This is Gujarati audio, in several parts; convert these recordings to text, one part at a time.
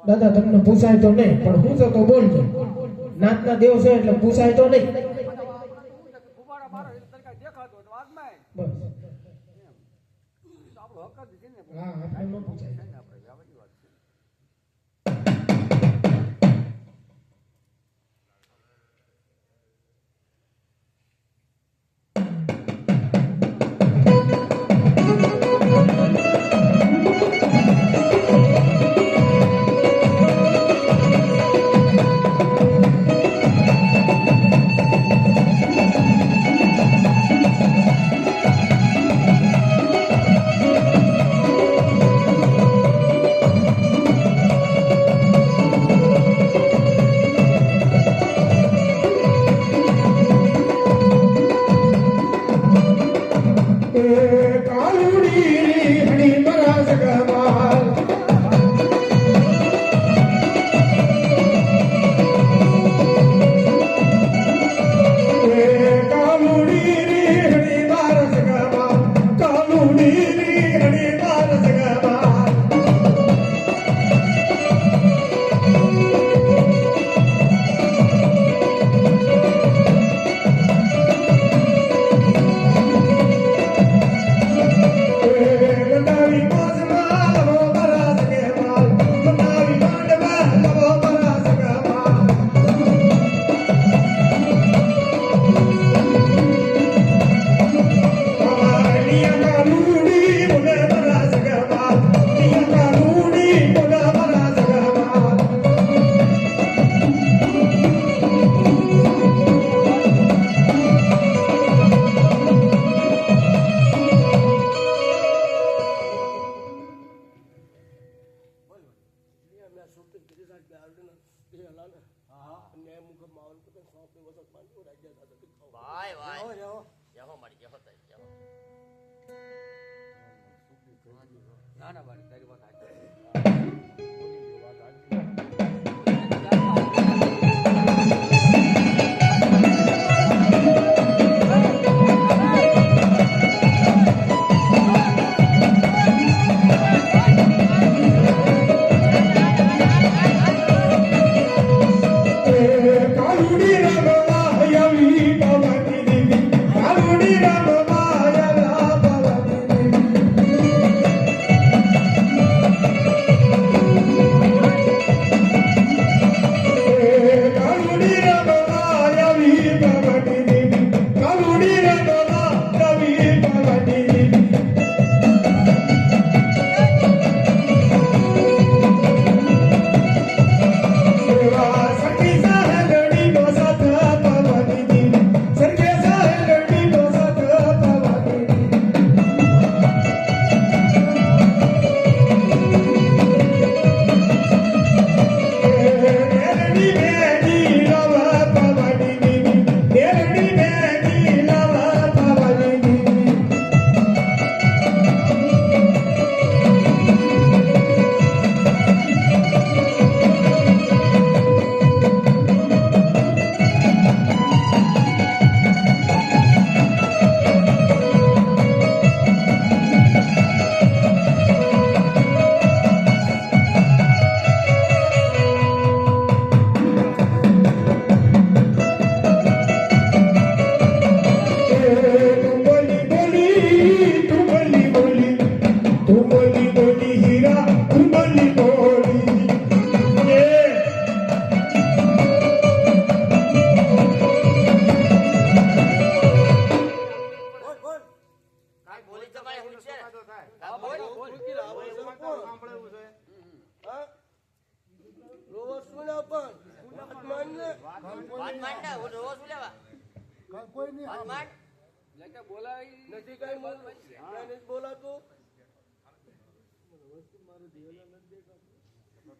દાદા તમને પૂછાય તો નહીં, પણ હું તો બોલજો. નાતના દેવ છે એટલે પૂછાય તો નહીં. હા આપણે ન પૂછાય.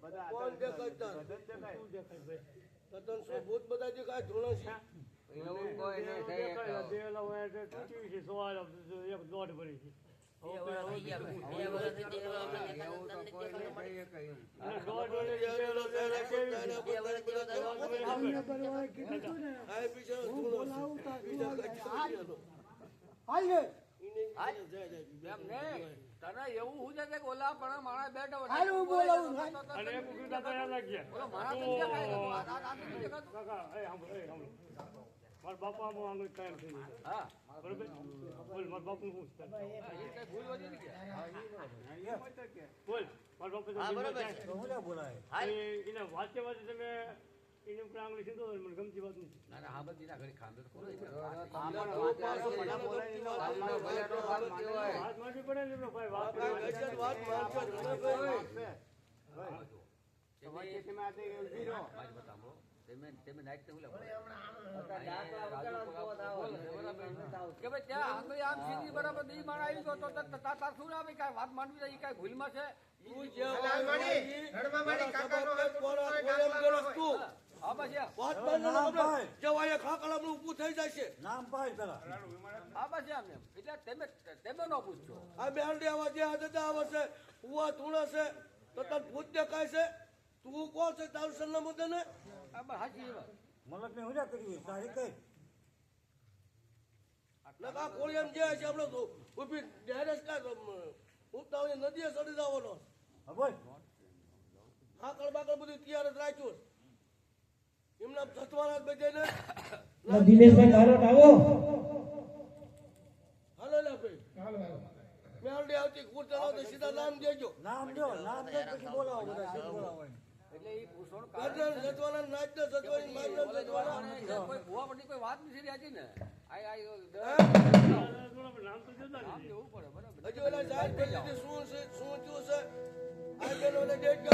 કોણ દેખાય તાર? તદ્દન શું ભૂત બધા દેખાય ધૂણો છે. એવું કોઈ નહીં થઈ આ બિચારો ધૂણો છે. બીજા કઈ ચાલ્યો. એમ નહીં તને એવું હું છે કે ઓલા પણ મારા બેઠો ઓલો મારા તો દેખાય તો આ તો દેખાતું. બાપા આંગળી કાયમ થઈ ગઈ હા બરોબર બોલ મારા બાપુ શું એ કઈ ભૂલ વધી નહીં કે બોલ મારા બાપુ હા બરોબર છે એને વાંચે વાંચે તમે એને ઉપર આંગળી સીધો મને ગમતી વાત નથી ના ના હા બધી ના ઘડી ખાંડો તો ખોલો હાથ માંડી પડે ને એમનો ભાઈ વાત આ ગજર વાત મારજો બતાવો તમે નાઈટ તો કે ભાઈ ત્યાં આંગળી આમ સીધી બરાબર નહીં મારા આવી ગયો તો તાર શું આવે કાંઈ વાત માંડવી જાય કાંઈ ભૂલમાં છે તું જે હા બસ યાર વાત માનવાનો જવાય ખાકડામાં ઊભું થઈ જશે. હા બસ એમ એમ એટલે તમે ન પૂછજો આ બેલડી આવા જે હતા આવે છે ઉવા ધૂણા છે તો તને ભૂત દેખાય છે. તું કોણ છે તારું સરનામું દે ને. આ બસ સાચી વાત આ કોળિયામ જે છે આપણે ઊભી ડેરેસ ઉતાવળી નદીએ ચડી જવાનો. હાકળ બાકળ બધું તૈયાર જ રાખ્યું. એમના જતવાના બધાને દિનેશભાઈ બારોટ આવો હાલો લે ભાઈ હાલો હાલો મેલડી આવતી કુર્તા તો સીધા નામ દેજો. એટલે એ પૂછવાનું ગજર જતવાના નાચને જતવાની મારને જતવાના. કોઈ ભૂવા પડી કોઈ વાત નથી રહેતી ને નામ તો જતા આમ જવું પડે બરાબર હજી ઓલા જાહેર કરી દીધી શું છે શું થયું છે. આ બેનોને ડેટ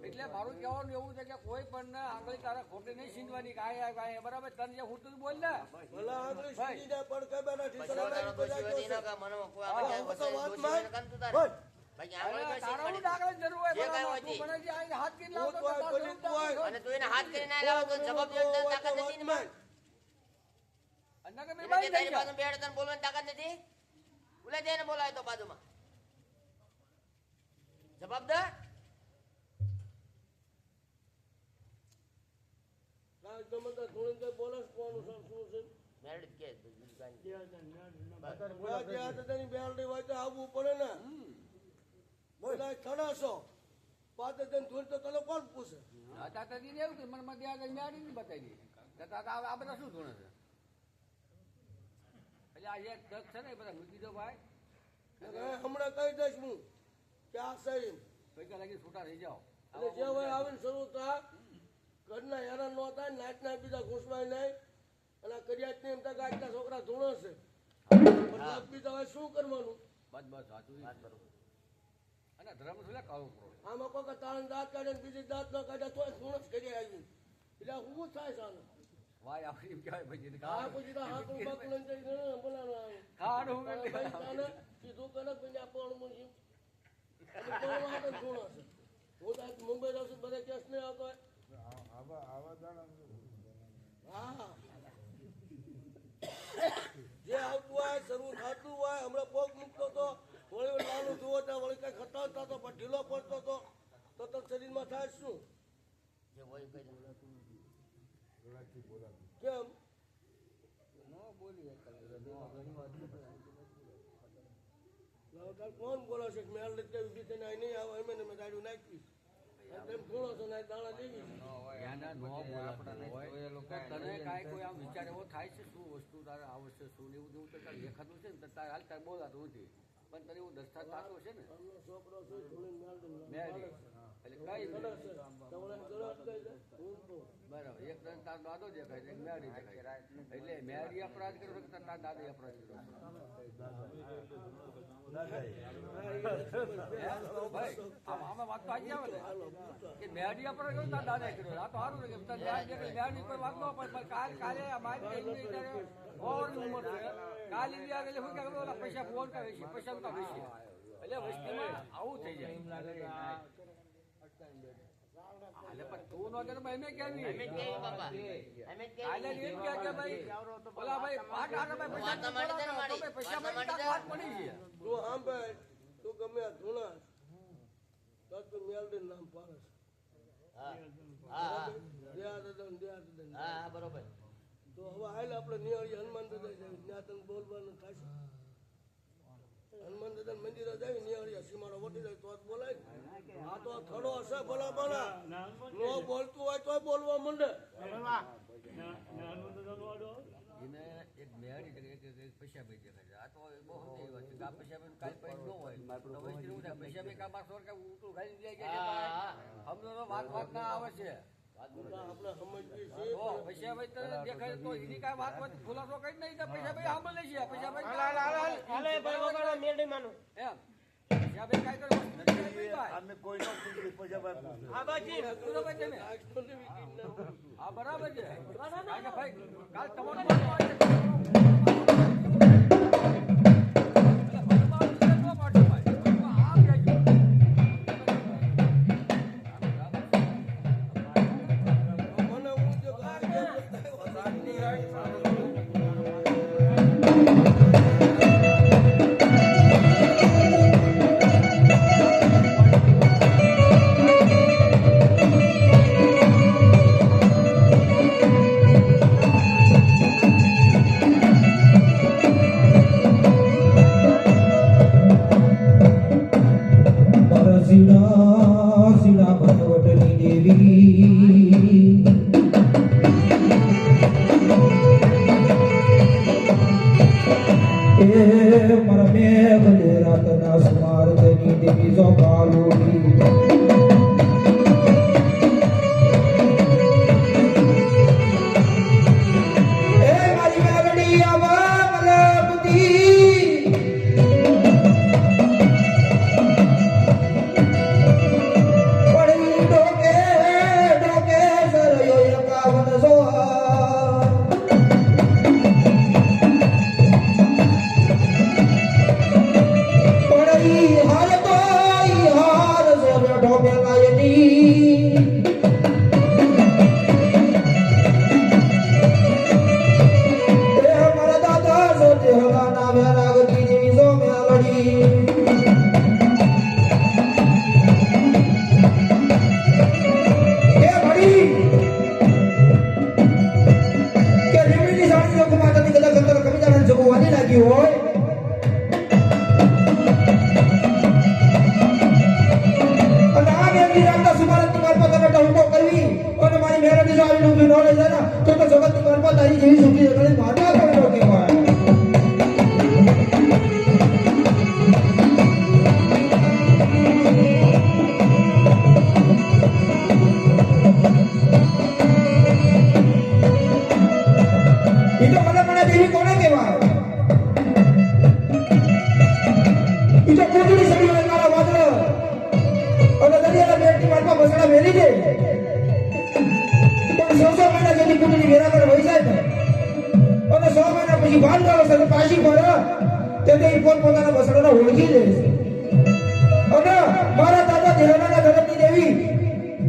એટલે મારું કહેવાનું એવું છે કે કોઈ પણ આંગળી તારા ખોટી નહીં સીંધવાની કાંઈ બરાબર તને જે હું તું બોલ ને ભલા આંગળી સીધી જાય પણ કઈ બેના ઠીસરા લાગી તો જાય છે. તારા હું દાખલા જરૂર હોય બરાબર તું મને જે આ હાથ કરીને લાવતો તો તાર કોઈ કોઈ અને તું એને હાથ કરીને ના લાવો તો જવાબ દેવાની તાકાત નથી ને માં. અન્ના કે એટલે મેં કે તારી પાસે બેડ તને બોલવાની તાકાત નથી. બોલે તેને બોલાય તો બાજુમાં જવાબ દે. રાજ ગમતા ધોણી કઈ બોલે કોનું શું છે. મેરડી કે બીજું કાંઈ નહીં. આ જે આ તેની બેલડી હોય તો આવવું પડે ને. બધા ખડાશો પાતે તેને ધોઈ તો તને કોણ પૂછે. તાતાજી એવું કે મને મધ્ય આગળ ન્યાડી નહીં બતાવી આ બધા શું ધોણે છે એટલે આ એક દસ છે ને એ બધા મૂકી દો ભાઈ હમણાં કહી દઈશ હું કે આ સહી પૈસા લાગી છૂટા થઈ જાઓ એટલે જે હોય આવીને શરૂ થા ઘરના હેરાન ન થાય નાચના બીજા ઘૂસવાય નહીં અને કરિયાત ની એમ તક આજના છોકરા ધૂણો છે પણ બીજા હોય શું કરવાનું. બસ બસ સાચું અને ધર્મ શું કાઢવું પડે આમાં કોઈ તારણ દાંત કાઢે બીજી દાંત ન કાઢે તો ધૂણો જ કરી આવી એટલે શું થાય છે આનું. વાય આપણી એમ કહેવાય ભાઈ આ પછી તો હાથ ઉભા કરીને જઈને બોલાવવાનું ખાવાનું ભાઈ તાને કીધું કે ને ભાઈ આ પણ મુંજી અને પણ આ તો ધૂણો છે. હું તો આજ મુંબઈ જાઉં છું બધા કેસ નહીં આવતો હોય. હા થાય શરૂ થતું હોય હમણાં પગ મૂકતો હતો વળી નાનું જુઓ ત્યાં વળી કઈ ખટાવતા હતો પણ ઢીલો પડતો હતો તો તો શરીરમાં થાય શું જે હોય કહી દે. કેમ કોણ બોલો છે મેળ રીતે ઉભી થઈને અહીં નહીં આવે એમને મેં ગાડી નાખી તેમ થોડો છો ને દાણા દેવી તને કાંઈ કોઈ આમ વિચાર એવો થાય છે શું વસ્તુ તારે આવશે શું ને એવું તો તારે દેખાતું છે ને તો તારે હાલ તારે બોલાતું નથી પણ તને એવું દસ્તાર થતો છે ને છોકરો છે થોડી મેળ મેળી એટલે કઈ બરાબર એક તને તાર દાદો દેખાય છે એક મેળી દેખાય એટલે મેળી અપરાધ કર્યો કે તાર દાદા અપરાધ કર્યો ભાઈ આમાં વાત તો આવી આવે ને કે મેળી અપરાધ કર્યો તાર દાદા કર્યો આ તો સારું ને કે મેળી કોઈ વાત ન પડે કાલે અમારી ઉંમર છે કાલે આગળ શું કે પૈસા ફોન કરે છે પૈસા કા બેસી એટલે વસ્તીમાં આવું થઈ જાય એટલે પણ તું નો કે ભાઈ મેં કેવી અમે કેવી બાપા અમે કેવી કાલે એમ કે ભાઈ બોલા ભાઈ પાટ આને ભાઈ પૈસા વાત મારી દે મારી પૈસા વાત મારી દે વાત પડી છે તું આમ ભાઈ તું ગમે આ ધૂણા તો તું મેળ દે નામ પાડે હા હા હા બરોબર તો હવે હાલ આપણે નિયાળી હનુમાન દાદા જાય ત્યાં તને બોલવાનું થશે હનુમાન દાદા મંદિર જાય નિયાળી સીમાડો વટી જાય તો જ બોલાય આ તો થડો હશે ભલા ભલા નો બોલતું હોય તોય બોલવા માંડે એને એક મેળી એક પૈસા ભાઈ દેખાય છે આ તો બહુ મોટી વાત છે આ પૈસા ભાઈ કાલ પૈસા ન હોય તો વસ્તી એવું થાય પૈસા ભાઈ કામ સોર કે ઉતરું ખાઈ જાય કે અમને તો વાત ના આવે છે આપણે સમજીએ છીએ તો પૈસા ભાઈ તને દેખાય તો એની કાંઈ વાત ખુલાસો કરી નહીં તો પૈસા ભાઈ સાંભળે છે પૈસા ભાઈ એમ પૈસા ભાઈ કાંઈ કરે અમે કોઈનો હા બરાબર છે કારણ કે ભાઈ કાલ તમારું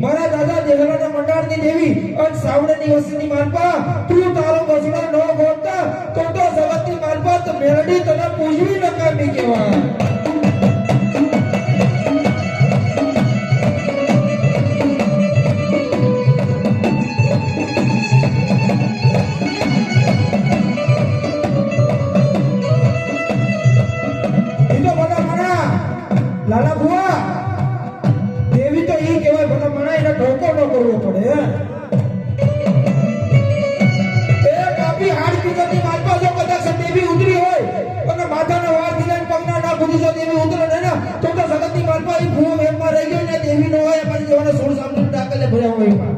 મારા દાદા દેવરાના મંડાળની દેવી અને સાવડની વસ્તીની માલપા તું તારો બસડો ન ગોતતા તો જગતની માલપા મેલડી તને પૂજવી નકામી કહેવાય. ઈ તો બધા મણા લાલા બુઆ દેવી તો ઈ કહેવાય બધા મણા એને ઢોકો ન કરવો પડે. એ કાપી હાડ પીગતી માલપા જો કદાચ દેવી ઉતરી હોય અને માથાના વાળ દિલાન પગના ના બુધી જો દેવી ઉતરે ને તો જગતની માલપા ઈ ભૂવો વેમમાં રહી ગયો ને દેવી નો હોય અમારી જેવાના સોળ સામનું ડાકલે ભર્યા હોય એમાં.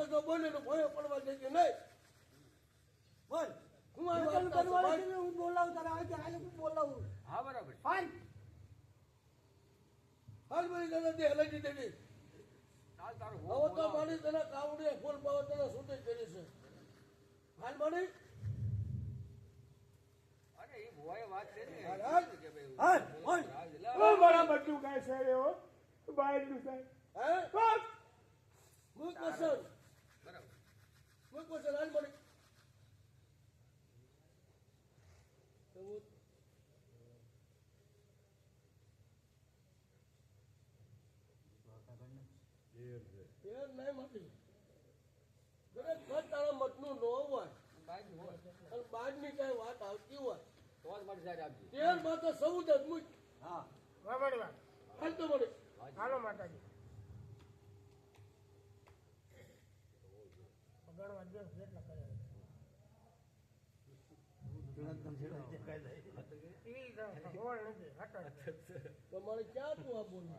જો બોલે તો ભોંયો પડવા દે કે નહીં બોલ હું આ વાત કરવા લાગી હું બોલાવું તારા આજે હાલે હું બોલાવું હા બરાબર હાલ હાલ બોલી દાદા દે હલાજી દે ચાલ તારું હવે તો મારી તને કાવડીએ ફૂલ પાવ તને શૂટિંગ કરી છે હાલ મારી અરે એ ભોય વાત છે ને હાલ હાલ કે ભાઈ હાલ હાલ ઓ મારા બધું કાંઈ છે રે હો બહારનું છે હે બસ મુક વસન બરાબર મુક વસન હાલ મારી યાર નહીં મારી દરેક વાત તારા મતનું ન હોય બાઈક હોય અને બહારની કઈ વાત આવતી હોય તો જ મારી સાઈડ આપજો ત્યારમાં તો સૌ જ અદમુજ હા બરાબર વાત હાલ તો મળે હાલો માતાજી પગાર વાંધો કેટલા કરે તમારે ક્યાં તું આ બોલું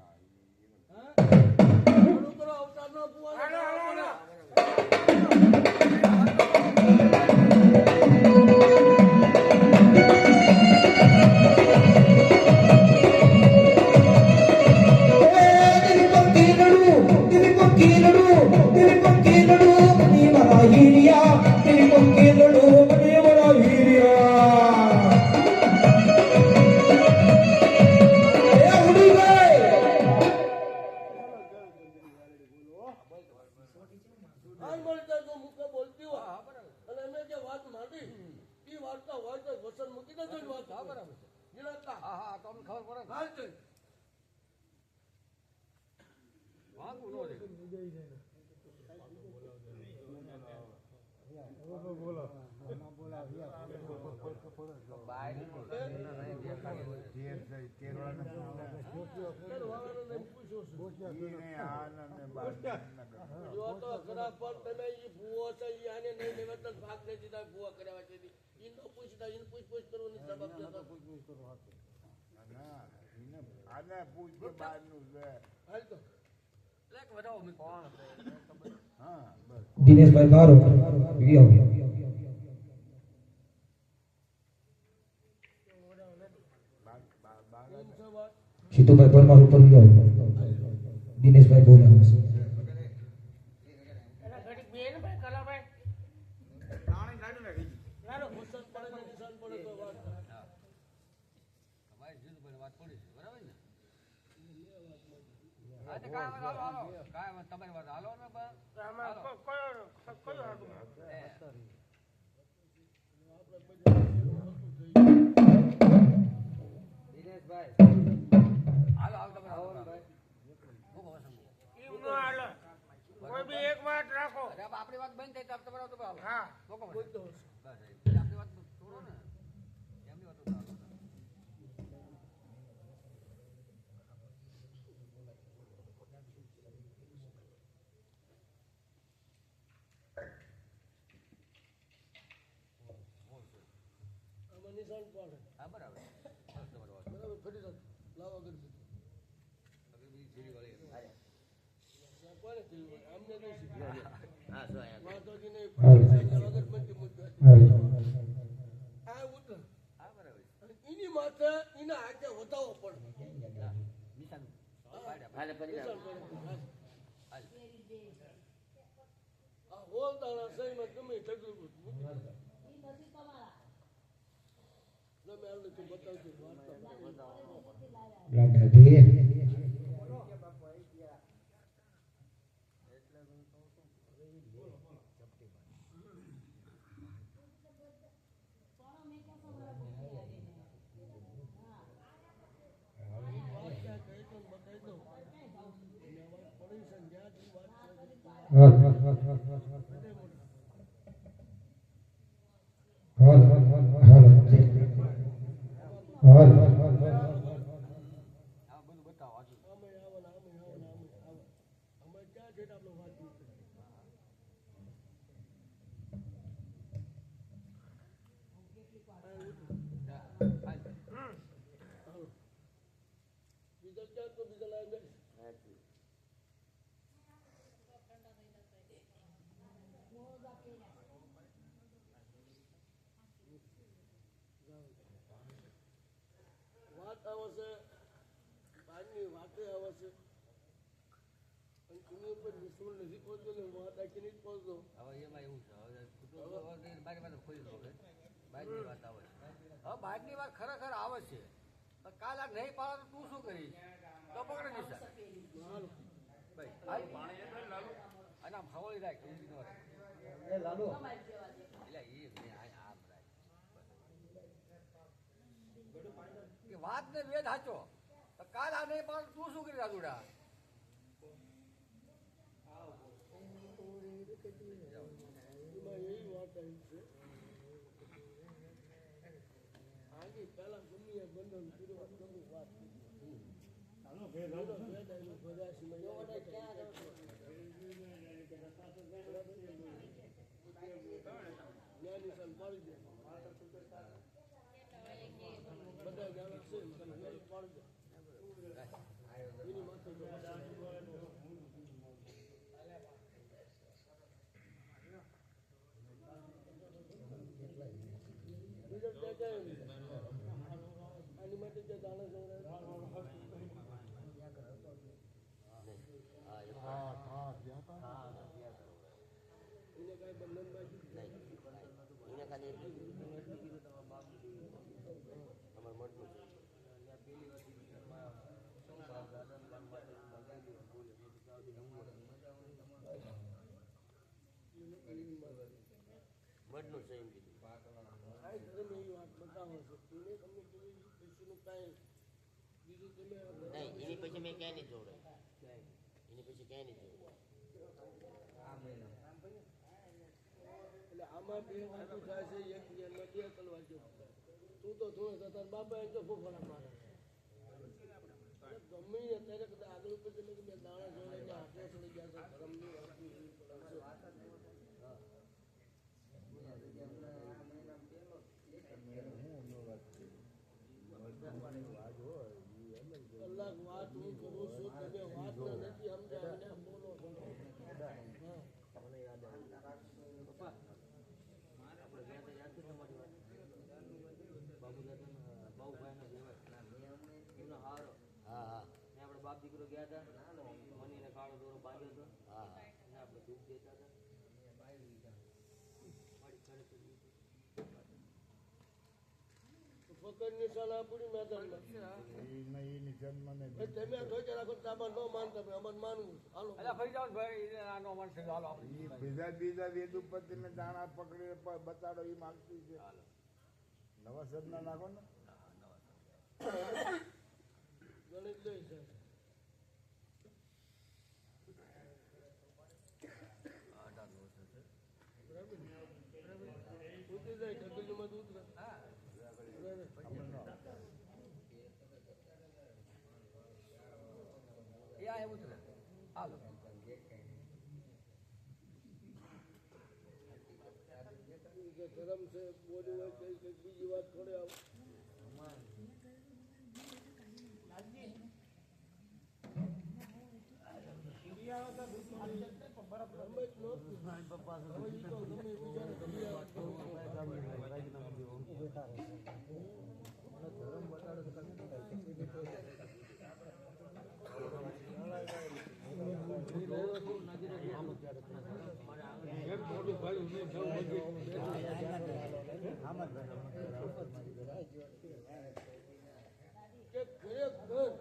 હા ચાલુ કરો અવતાર નો હાલ મળી જાય તો મુકે બોલતી હોય અને અમે જે વાત માંડી એ વાર્તા હોય તો વસન મૂકી દેજો ને વાત હા બરાબર જીણતા હા હા તો અમને ખબર પડે ને હાલ છે વાંગું નો રે જો તો ખરાબ પણ તમે ઈ ભૂવો છે ઈ આને નહીં લેવા તો ભાગ દે દીધા ભૂવા કર્યા છે ઈ નો પૂછતા ઈ પૂછ કરવાની જવાબ દેતા હાલ તો લેક વધાવો મે કોણ દિનેશભાઈ બારો વિયો કેમ છે વાત સીતુભાઈ પરમાર ઉપર વિયો દિનેશભાઈ બોલાવે છે એના ઘડી બેન ભાઈ કલાભાઈ વસન પડે ને નિશાન પડે તો વાત તમારી જીતુભાઈ વાત પડી છે બરાબર ને હા તો કાય વાત હાલો કાય વાત તમારી વાત હાલો ને બા આમાં કયો હાગું દિનેશભાઈ હાલો હાલો તમે આવો ભાઈ મૂકો વસન ઈ નો હાલે કોઈ બી એક વાત રાખો અરે આપણી વાત બંધ થાય તો તમારે તો હાલો હા મૂકો બોલ તો બસ આપણી વાત છોડો ને એમની વાત તો હાલો આમાં નિશાન પડે હા બરાબર બસ તમારી વાત બરાબર ફરી જાત લાવો કરી દીધું હવે બી જીરી વાળી કોને થયું અમને નહીં શીખ્યું હા સો અહીંયા માતાજી ને હાલ. અગરબત્તી મૂકી હાલ આ ઉતર હા બરાબર અને એની માથે એના હાથે વધાવો પડે નિશાન હાલે ફરી જાઓ. નિશાન પડે હાલ આ હોલ દાણા સહીમાં ગમે એ ઢગલું મૂકી દે. ગમે આવડે તો બતાવજો વાર્તા લાડા બે હાલ હાલ હાલ હાલ હાલ હાલ હાલ આ બધું બતાવો આજુ આમે આવો ને આમે આવો ને આમે આવો અમે ક્યાં છે આપણે વાત નથી બીજા ક્યાં તો બીજા લાવી બેસ વાત આવશે બહારની વાતે આવશે અને એની ઉપર વિશ્વાસ નથી પહોંચતો ને વાત આખી નહીં પહોંચતો. હવે એમાં એવું છે હવે બારી વાત ખોલી દો હવે બહારની વાત આવે છે હવે બહારની વાત ખરેખર આવે છે પણ કાલ આ નહીં પાડો તો તું શું કરીશ તો પકડે નિશા ભાઈ અને આમ ખવડી રાખ એવું ન રાખ. એટલે એ આમ રાખ કે વાત ને વેદ સાચો તો કાલ આ નહીં પાડો તું શું કરી રાજુડા એમાં એવી વાત આવી છે આગે પહેલા ગમે એ બંધન પૂર્વક ગમે વાત જ્ઞાની પાડી દે બધા જાણે છે પાડી દે એની માથે આની માટે જે દાણા એને કઈ બંધન બાજુ એને ખાલી અમાર મળતું મઢનું છે એમ કીધું. એવી વાત બતાવો છો એને તમને પૈસાનું કાંઈ બીજું તમે નહીં એની પછી મેં ક્યાંય નહીં જોડાય એની પછી ક્યાંય નહીં જોડાય. એટલે આમાં બે વાતો થાય છે એક જ્ઞાનમાં બે કલવા જેવું થાય. તું તો થોડો તાર બાપા એમ તો ફોફડા મારે ગમે અત્યારે કદાચ આગળ ઉપર તમે બે દાણા જોડે હાથો ચડી ગયા છે ધર્મની વાત કલાક વાત હું કરું છું તમે વાત નથી સમજ્યા અને બોલો છો. હા હા આપણે બાપ દીકરો ગયા હતા મનીને કાળો દોરો બાંધ્યો હતો હા અને આપણે દૂધ દેતા હતા ફકર નિશાન આપણી મેદાનમાં તમે ધોઈ રાખો તામાં ન માનતા ભાઈ અમારે માનવું હાલો એટલે ફરી જાવ ભાઈ આનો મન છે હાલો આપણે બીજા વેદ ઉપર તમે દાણા પકડી બતાડો એ માગતી છે નવા સદના નાખો ને ગણિત લઈ છે ઉતરી જાય ઢગલીમાં ઉતરે એ આ એવું છે હાલો કે ધર્મ છે બોલી હોય કઈ કઈ બીજી વાત થોડી આવે કે ખરેખર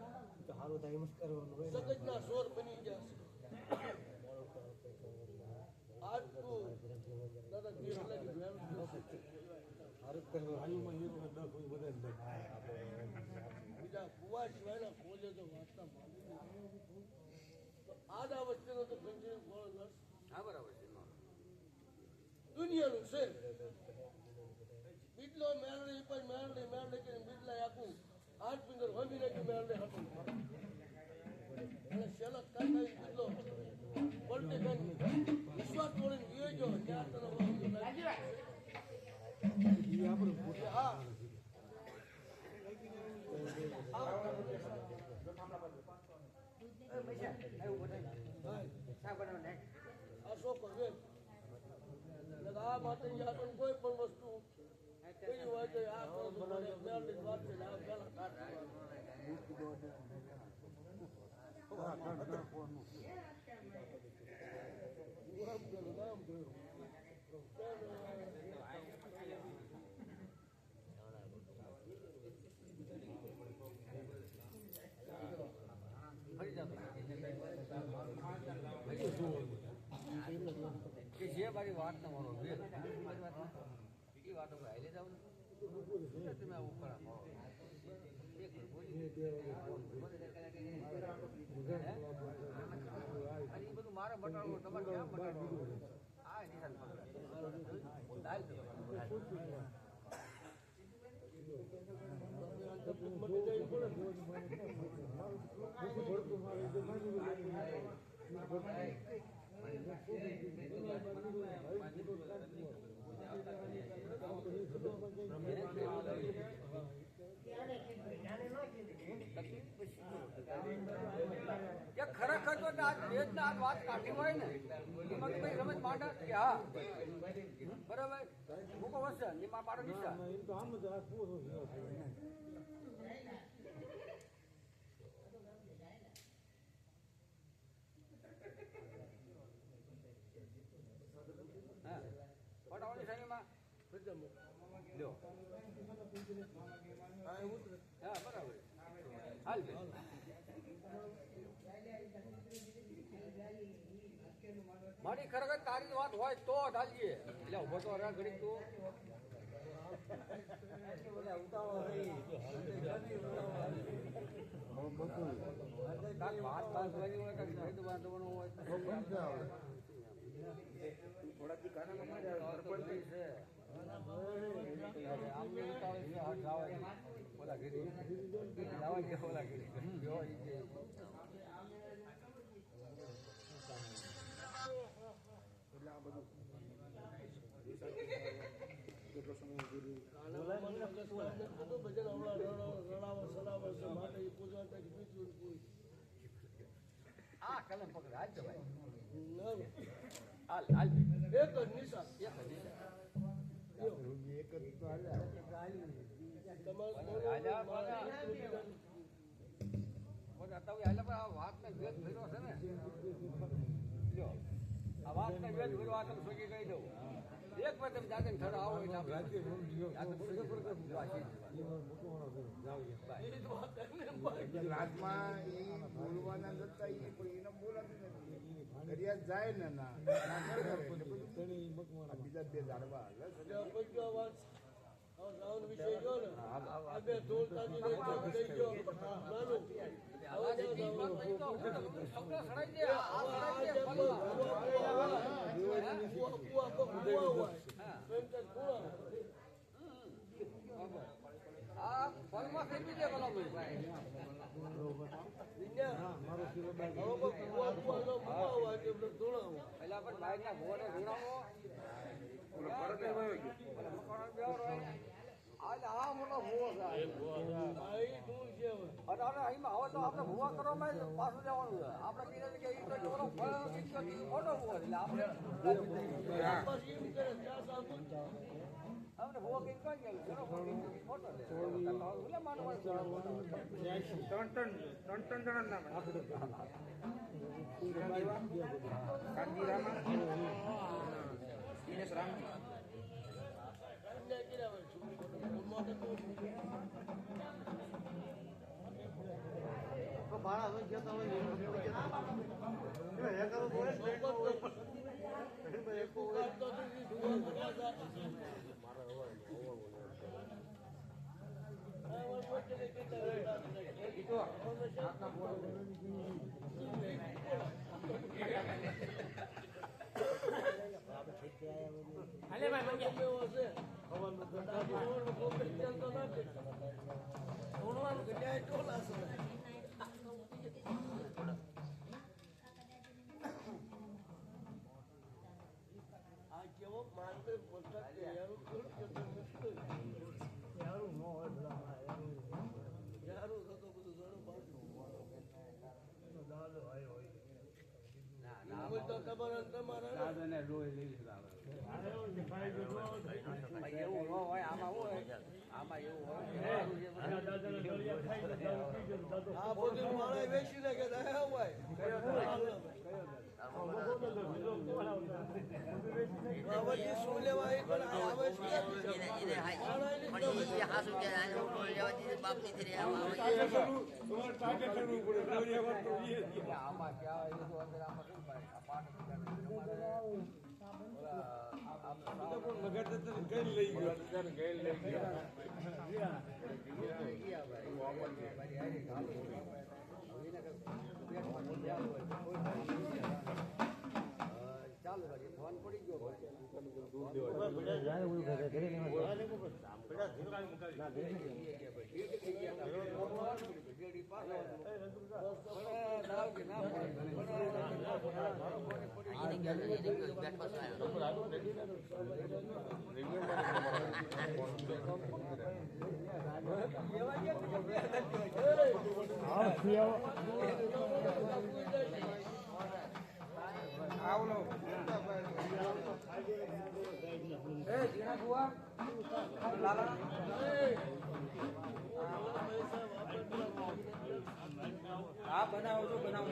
સગજના સોર બની જશે આટલું દાદા દેશ લાગી બીજા કુવા સિવાયના ખોજે તો વાંચતા આજ આ વસ્તુનો તો કંટીન્યુ ફોલો નર્સ હા બરાબર છે દુનિયાનું છે બીટલો મેળવી પણ મેળવી કરીને બીટલા આખું આઠ ફિંગર હોમી નાખી મેળવી હતું અને શેલક કાંઈ બીટલો પોલિટિકલ વિશ્વાસ તોડીને ગયો જો ત્યાં તને હા આ શું કરે માતાજી આપણને કોઈ પણ વસ્તુ એવી હોય તો આ મેળની વાત છે આ પેલા કાઢી ફરી જતો કે જે મારી વાત ન મારો એ વાત આપણે હાલે જાવ ને તમે આવું ઉપર આપો એ બધું મારે બટાડવું તમારે ક્યાં બટાડવું આ નિશાન ખરેખર તો વેદના વાત કાઢી હોય ને એમાં તો રમત માંડા કે હા બરાબર મૂકો વસ્તુ એમાં પાડો નિશા હા પટાવાની સાઈડમાં લ્યો હા બરાબર હાલ મારી ખરેખર તારી વાત હોય તો ઢાલીએ એટલે ઉભો તો રા ઘડી તું વાત બાંધવાની હોય કાંઈક સાઈડ બાંધવાનું હોય ઓલા ઘડી ઓલા ઘડી આ કલમ પકડ હાલ તો ભાઈ હાલ હાલ એક જ નિશા વાત ને વેદ ભર્યો છે ને લ્યો આ વાત ને વેદ ભર્યો આ તમે સોચી કહી દઉં એક વાર તમે જાતે ઠરા આવો એટલે રાજમાં એ બોલવાના જતા એ કોઈ એને બોલાતું નથી દરિયા જાય ને ના બીજા બે ઝાડવા વિષય જો ને આ બે ધોળતાજી લઈ ગયો નાનું આપણે ભૂવા કરવામાં પાછું જવાનું આપણે મોટો ભૂવો એટલે આપણે ભૂવો કઈ કઈ મોટો ત્રણ જણા ભાડા જતા હોય તમારા આ બધું માળે વેચીને કે દયા હોય બાબાજી શું લેવા એ પણ આવે છે આમાં ક્યાં એ તો અંદર આમાં શું ભાઈ આ પાઠ ચાલુ ફોન પડી ગયો હા બનાવો છો બનાવો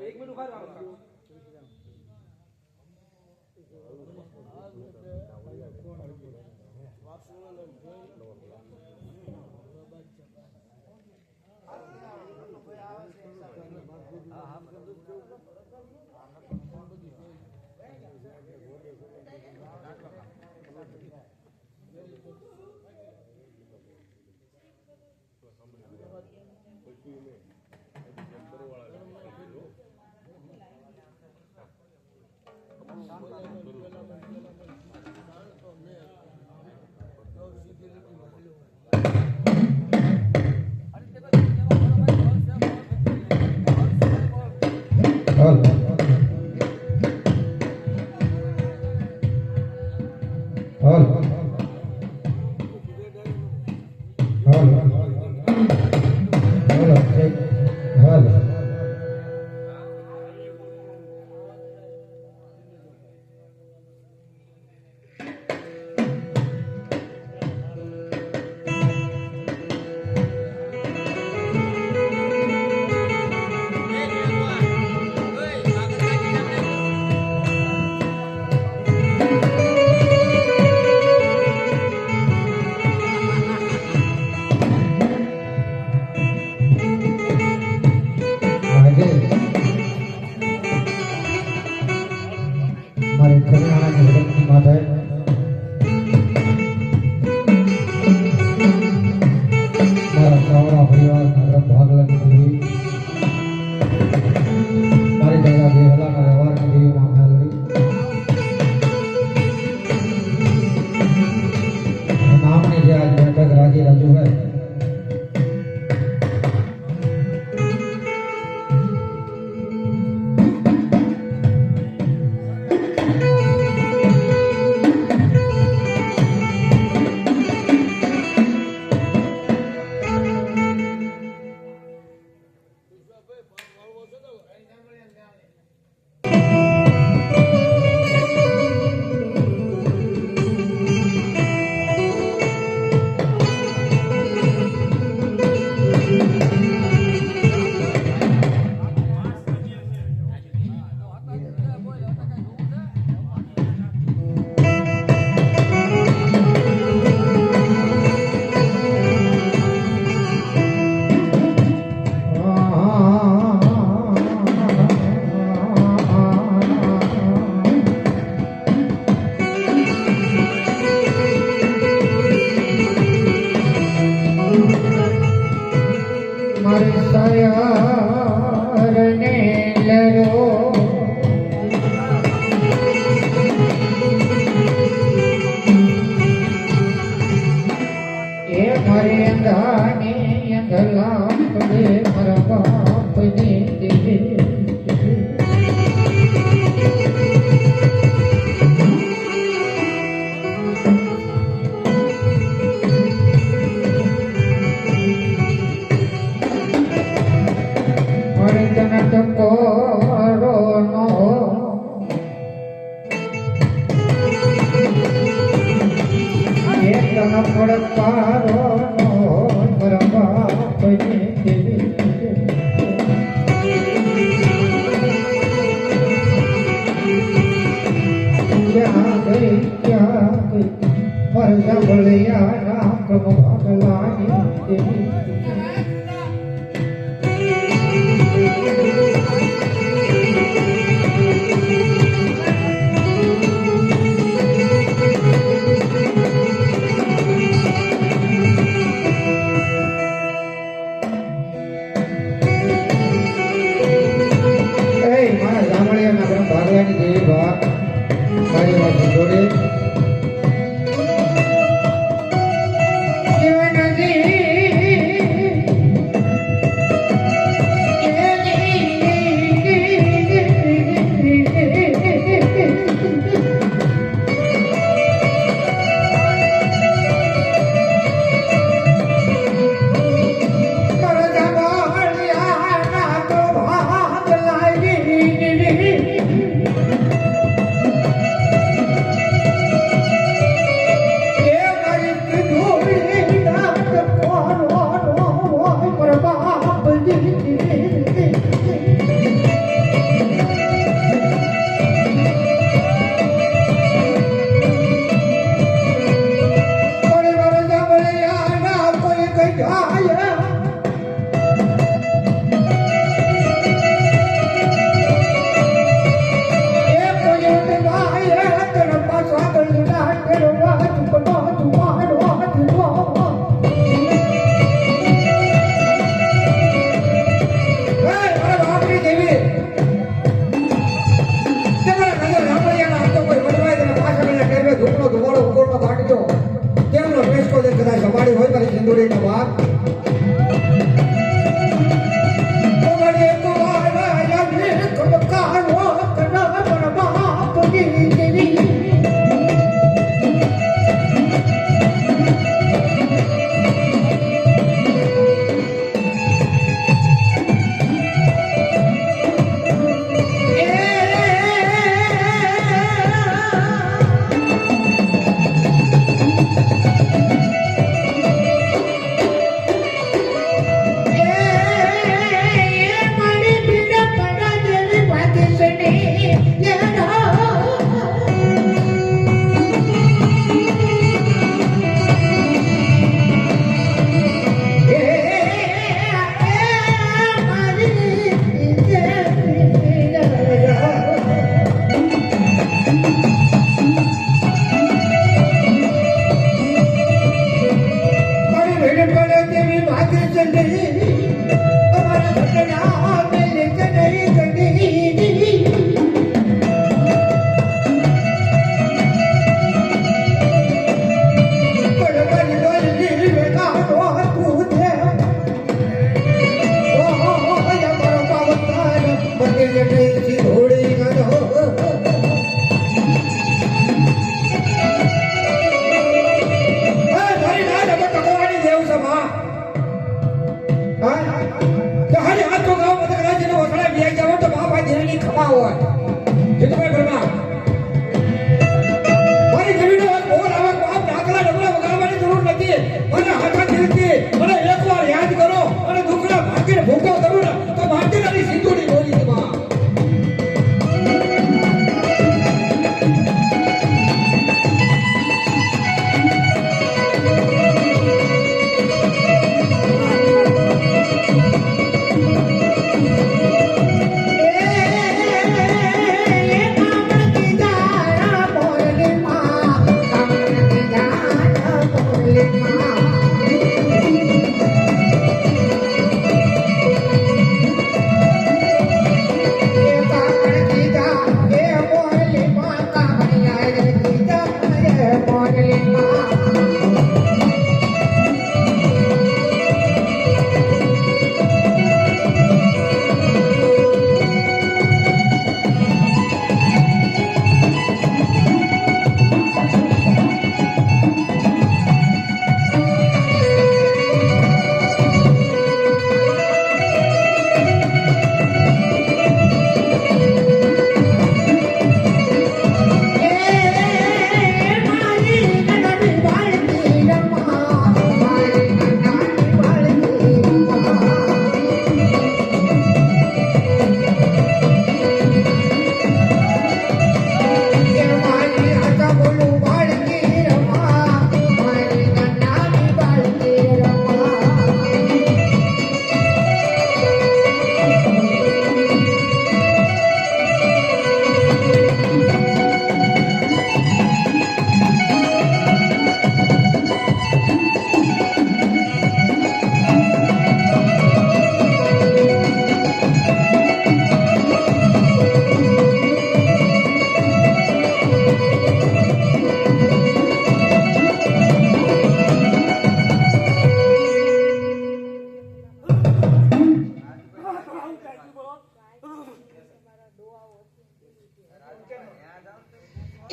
એક મિનિટ ઉભા રહો Hare મારા ગામડિયાના બ્રહ્મ ભાગવાની દેવી વાત મારી વાત જોડે સંભાળી હોય મારી સિંદુરીનો બાપ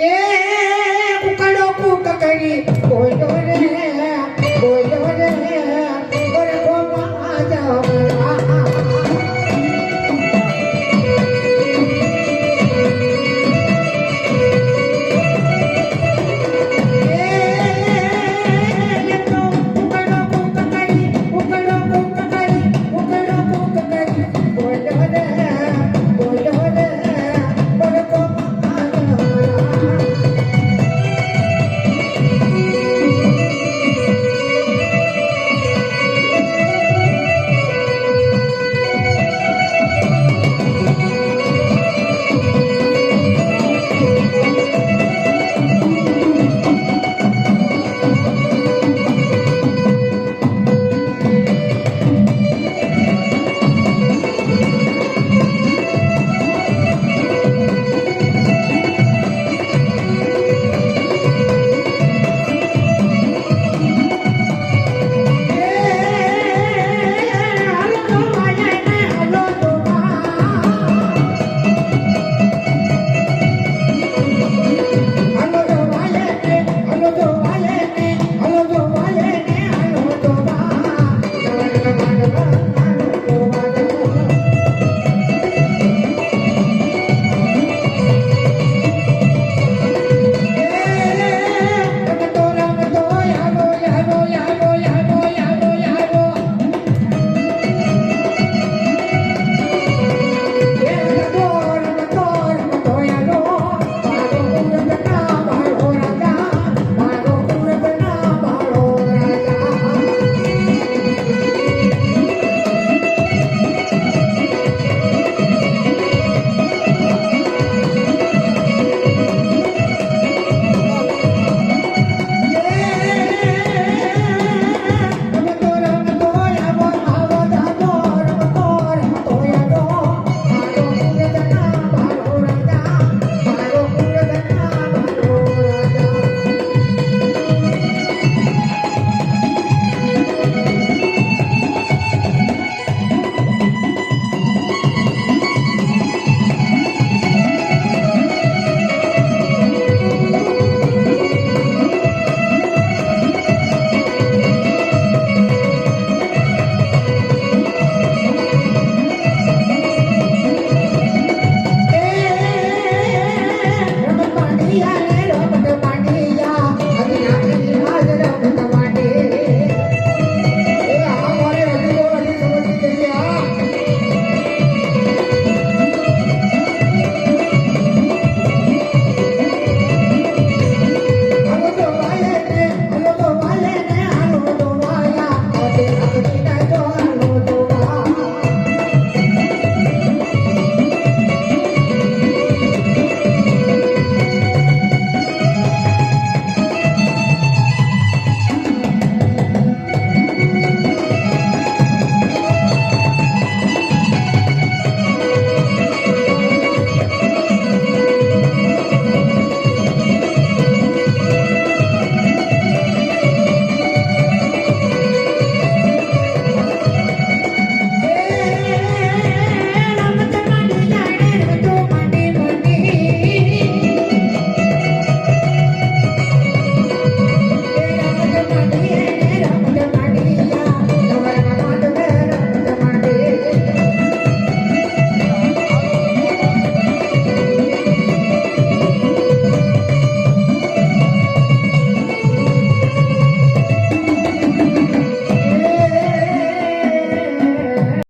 એ કુકડો કુક કરી બોલો રે